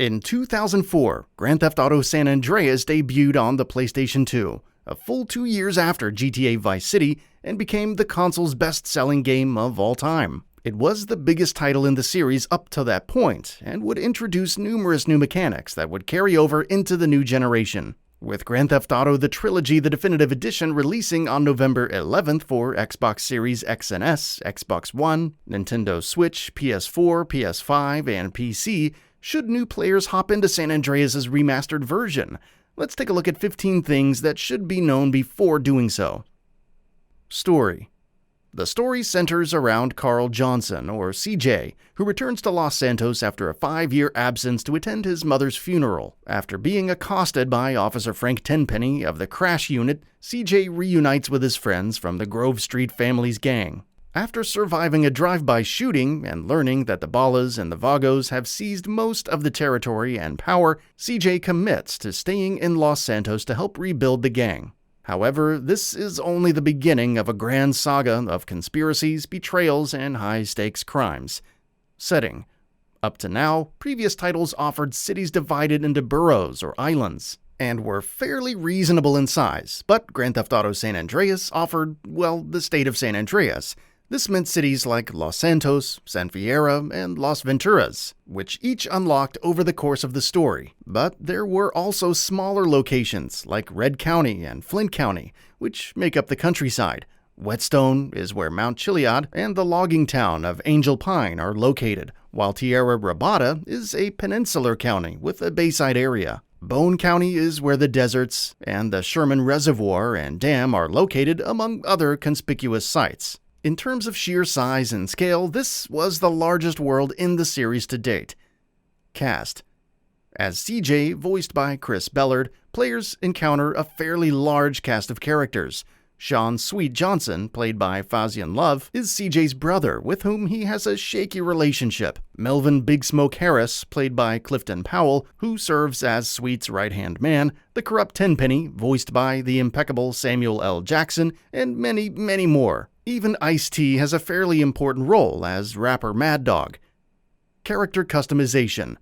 In 2004, Grand Theft Auto San Andreas debuted on the PlayStation 2, a full 2 years after GTA Vice City, and became the console's best-selling game of all time. It was the biggest title in the series up to that point, and would introduce numerous new mechanics that would carry over into the new generation. With Grand Theft Auto The Trilogy, the Definitive Edition, releasing on November 11th for Xbox Series X and S, Xbox One, Nintendo Switch, PS4, PS5, and PC, should new players hop into San Andreas' remastered version? Let's take a look at 15 things that should be known before doing so. Story. The story centers around Carl Johnson, or CJ, who returns to Los Santos after a 5-year absence to attend his mother's funeral. After being accosted by Officer Frank Tenpenny of the Crash Unit, CJ reunites with his friends from the Grove Street family's gang. After surviving a drive-by shooting and learning that the Ballas and the Vagos have seized most of the territory and power, CJ commits to staying in Los Santos to help rebuild the gang. However, this is only the beginning of a grand saga of conspiracies, betrayals, and high-stakes crimes. Setting. Up to now, previous titles offered cities divided into boroughs or islands, and were fairly reasonable in size, but Grand Theft Auto San Andreas offered, well, the state of San Andreas. This meant cities like Los Santos, San Fierro, and Las Venturas, which each unlocked over the course of the story. But there were also smaller locations like Red County and Flint County, which make up the countryside. Whetstone is where Mount Chiliad and the logging town of Angel Pine are located, while Tierra Rabada is a peninsular county with a bayside area. Bone County is where the deserts and the Sherman Reservoir and Dam are located, among other conspicuous sites. In terms of sheer size and scale, this was the largest world in the series to date. Cast. As CJ, voiced by Chris Bellard, players encounter a fairly large cast of characters. Sean Sweet Johnson, played by Fazian Love, is CJ's brother, with whom he has a shaky relationship. Melvin Big Smoke Harris, played by Clifton Powell, who serves as Sweet's right-hand man, the corrupt Tenpenny, voiced by the impeccable Samuel L. Jackson, and many, many more. Even Ice-T has a fairly important role as rapper Mad Dog. Character customization.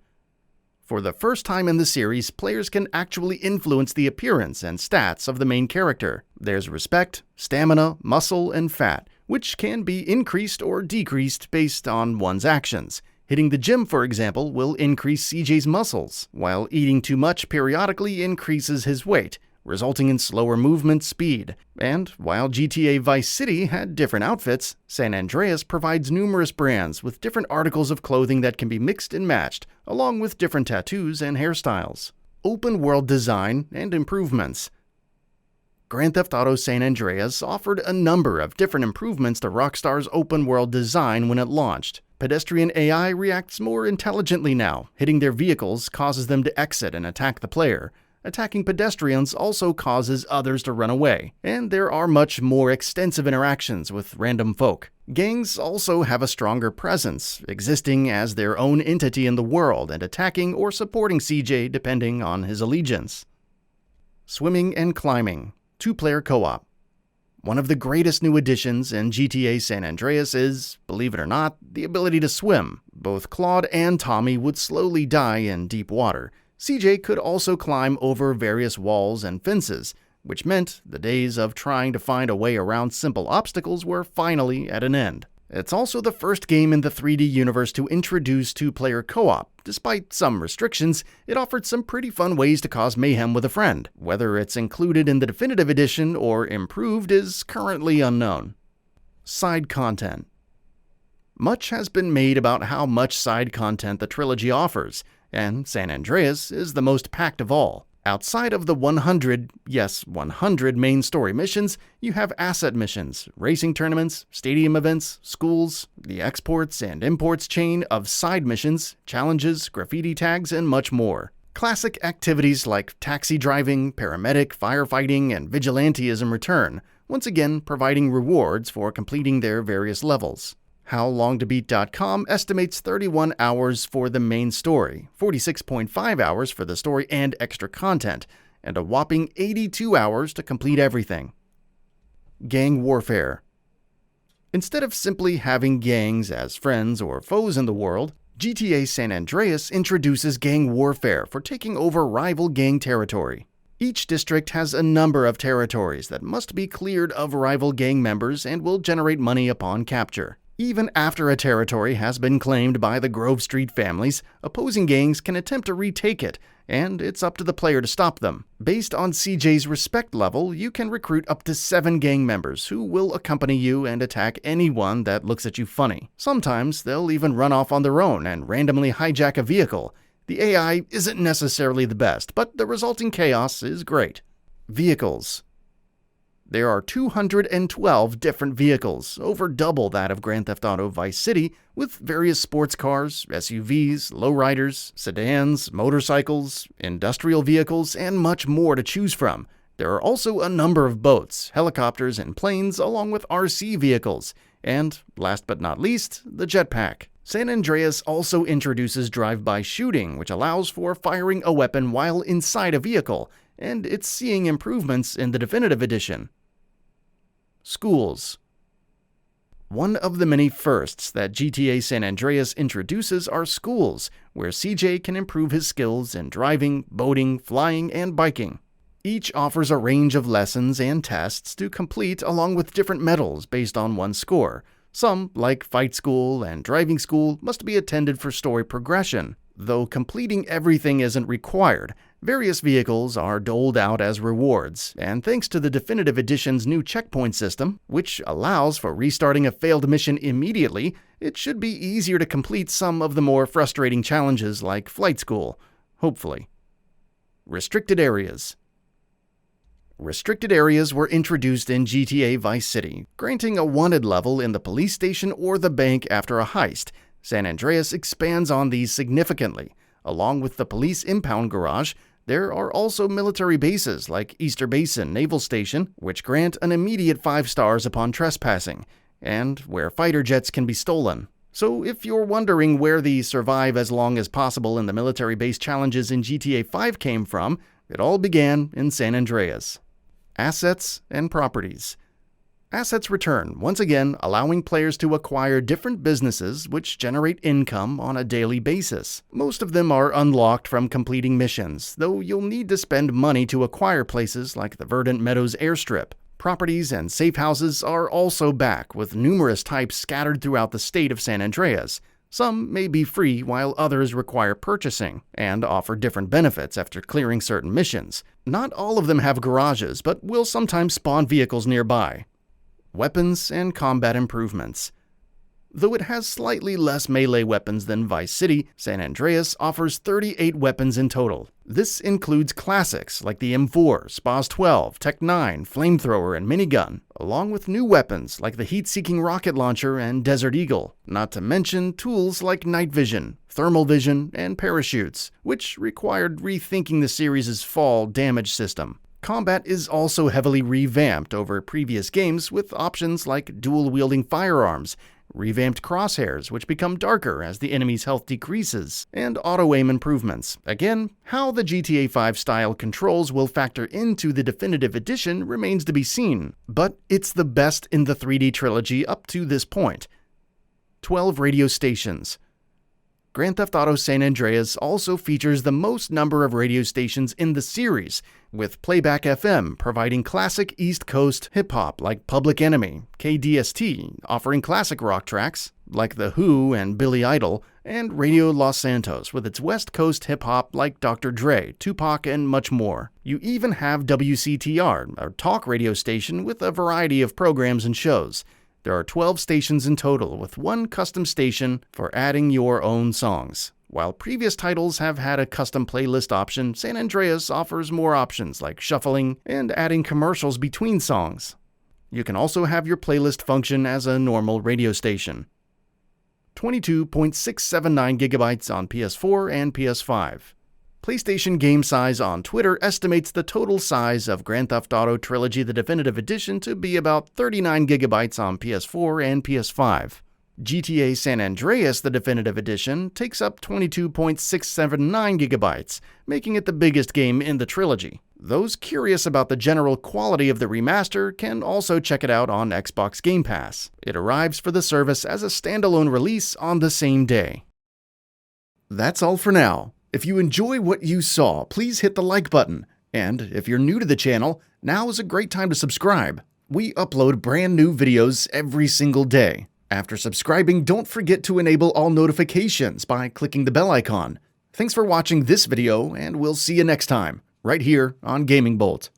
For the first time in the series, players can actually influence the appearance and stats of the main character. There's respect, stamina, muscle, and fat, which can be increased or decreased based on one's actions. Hitting the gym, for example, will increase CJ's muscles, while eating too much periodically increases his weight, resulting in slower movement speed. And while GTA Vice City had different outfits, San Andreas provides numerous brands with different articles of clothing that can be mixed and matched, along with different tattoos and hairstyles. Open world design and improvements. Grand Theft Auto San Andreas offered a number of different improvements to Rockstar's open world design when it launched. Pedestrian AI reacts more intelligently now. Hitting their vehicles causes them to exit and attack the player. Attacking pedestrians also causes others to run away, and there are much more extensive interactions with random folk. Gangs also have a stronger presence, existing as their own entity in the world and attacking or supporting CJ depending on his allegiance. Swimming and climbing. 2-player co-op. One of the greatest new additions in GTA San Andreas is, believe it or not, the ability to swim. Both Claude and Tommy would slowly die in deep water. CJ could also climb over various walls and fences, which meant the days of trying to find a way around simple obstacles were finally at an end. It's also the first game in the 3D universe to introduce 2-player co-op. Despite some restrictions, it offered some pretty fun ways to cause mayhem with a friend. Whether it's included in the Definitive Edition or improved is currently unknown. Side content. Much has been made about how much side content the trilogy offers, and San Andreas is the most packed of all. Outside of the 100, yes, 100 main story missions, you have asset missions, racing tournaments, stadium events, schools, the exports and imports chain of side missions, challenges, graffiti tags, and much more. Classic activities like taxi driving, paramedic, firefighting, and vigilantism return, once again providing rewards for completing their various levels. HowLongToBeat.com estimates 31 hours for the main story, 46.5 hours for the story and extra content, and a whopping 82 hours to complete everything. Gang warfare. Instead of simply having gangs as friends or foes in the world, GTA San Andreas introduces gang warfare for taking over rival gang territory. Each district has a number of territories that must be cleared of rival gang members and will generate money upon capture. Even after a territory has been claimed by the Grove Street families, opposing gangs can attempt to retake it, and it's up to the player to stop them. Based on CJ's respect level, you can recruit up to 7 gang members who will accompany you and attack anyone that looks at you funny. Sometimes they'll even run off on their own and randomly hijack a vehicle. The AI isn't necessarily the best, but the resulting chaos is great. Vehicles. There are 212 different vehicles, over double that of Grand Theft Auto Vice City, with various sports cars, SUVs, lowriders, sedans, motorcycles, industrial vehicles, and much more to choose from. There are also a number of boats, helicopters, and planes, along with RC vehicles, and, last but not least, the jetpack. San Andreas also introduces drive-by shooting, which allows for firing a weapon while inside a vehicle, and it's seeing improvements in the Definitive Edition. Schools. One of the many firsts that GTA San Andreas introduces are schools, where CJ can improve his skills in driving, boating, flying, and biking. Each offers a range of lessons and tests to complete along with different medals based on one's score. Some, like Fight School and Driving School, must be attended for story progression. Though completing everything isn't required, various vehicles are doled out as rewards, and thanks to the Definitive Edition's new checkpoint system, which allows for restarting a failed mission immediately, it should be easier to complete some of the more frustrating challenges like Flight School, hopefully. Restricted areas. Restricted areas were introduced in GTA Vice City, granting a wanted level in the police station or the bank after a heist. San Andreas expands on these significantly. Along with the police impound garage, there are also military bases like Easter Basin Naval Station, which grant an immediate 5 stars upon trespassing, and where fighter jets can be stolen. So if you're wondering where the survive as long as possible in the military base challenges in GTA 5 came from, it all began in San Andreas. Assets and properties. Assets return, once again allowing players to acquire different businesses which generate income on a daily basis. Most of them are unlocked from completing missions, though you'll need to spend money to acquire places like the Verdant Meadows airstrip. Properties and safe houses are also back, with numerous types scattered throughout the state of San Andreas. Some may be free while others require purchasing, and offer different benefits after clearing certain missions. Not all of them have garages, but will sometimes spawn vehicles nearby. Weapons and combat improvements. Though it has slightly less melee weapons than Vice City, San Andreas offers 38 weapons in total. This includes classics like the M4, SPAS 12, Tech 9, Flamethrower, and Minigun, along with new weapons like the heat-seeking rocket launcher and Desert Eagle, not to mention tools like night vision, thermal vision, and parachutes, which required rethinking the series' fall damage system. Combat is also heavily revamped over previous games with options like dual-wielding firearms, revamped crosshairs which become darker as the enemy's health decreases, and auto-aim improvements. Again, how the GTA 5 style controls will factor into the Definitive Edition remains to be seen, but it's the best in the 3D trilogy up to this point. 12 radio stations. Grand Theft Auto San Andreas also features the most number of radio stations in the series, with Playback FM providing classic East Coast hip-hop like Public Enemy, KDST offering classic rock tracks like The Who and Billy Idol, and Radio Los Santos with its West Coast hip-hop like Dr. Dre, Tupac, and much more. You even have WCTR, a talk radio station with a variety of programs and shows. There are 12 stations in total, with one custom station for adding your own songs. While previous titles have had a custom playlist option, San Andreas offers more options like shuffling and adding commercials between songs. You can also have your playlist function as a normal radio station. 22.679 GB on PS4 and PS5. PlayStation Game Size on Twitter estimates the total size of Grand Theft Auto Trilogy The Definitive Edition to be about 39 GB on PS4 and PS5. GTA San Andreas The Definitive Edition takes up 22.679 GB, making it the biggest game in the trilogy. Those curious about the general quality of the remaster can also check it out on Xbox Game Pass. It arrives for the service as a standalone release on the same day. That's all for now. If you enjoy what you saw, please hit the like button. And if you're new to the channel, now is a great time to subscribe. We upload brand new videos every single day. After subscribing, don't forget to enable all notifications by clicking the bell icon. Thanks for watching this video, and we'll see you next time, right here on Gaming Bolt.